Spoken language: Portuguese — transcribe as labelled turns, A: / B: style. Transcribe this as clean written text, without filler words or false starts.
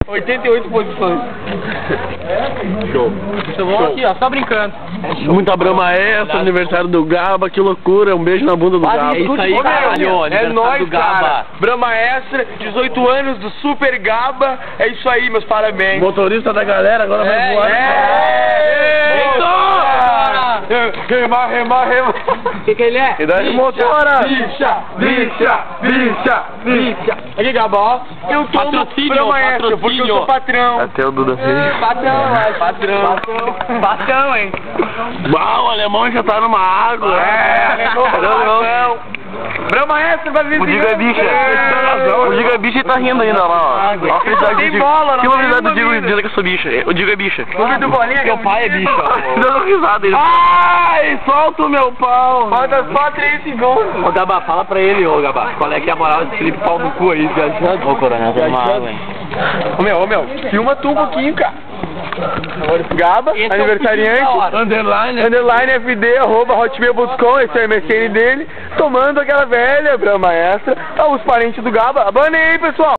A: 88 posições.
B: Show.
A: Show. Aqui, ó, só brincando.
B: Muita Brahma essa, aniversário do Gaba, que loucura, um beijo na bunda do Gaba.
A: É isso aí, caralho,
C: é nóis, cara. Brahma Extra, 18 anos do Super Gaba. É isso aí, meus parabéns.
B: Motorista da galera, agora vai voar.
C: Rema, rema, rema.
A: O que ele é?
B: Idade motora.
C: Bicha, bicha, bicha, bicha. Aqui, Gaba, ó. Eu tomo Brahma Extra, porque eu sou patrão.
B: Até o Duda
C: Patrão, hein.
B: Uau, o alemão já tá numa água.
C: Patrão. Brahma Extra vai vir.
B: O Digo é bicha. O Digo é bicha e tá rindo ainda, ó. Ó a felicidade do Digo. Que felicidade do Digo dizendo que eu sou bicha. O Digo é bicha.
C: Do bolinha,
B: meu pai é bicha. Dando risada ele. Ai, solta o meu pau.
C: Falta só 3 segundos.
A: Ô, Gaba, fala pra ele, ô, Gaba. Qual é que é a moral desse Felipe pau no cu aí, viajando? Ô, Coronel, tá uma água, hein?
C: Ô, meu, filma tu um pouquinho, cara. Gaba, aniversariante,
B: Underline
C: FD, @hotmail.com, esse é o MSN dele, tomando aquela velha Brahma Extra. Os parentes do Gaba, abanem aí, pessoal.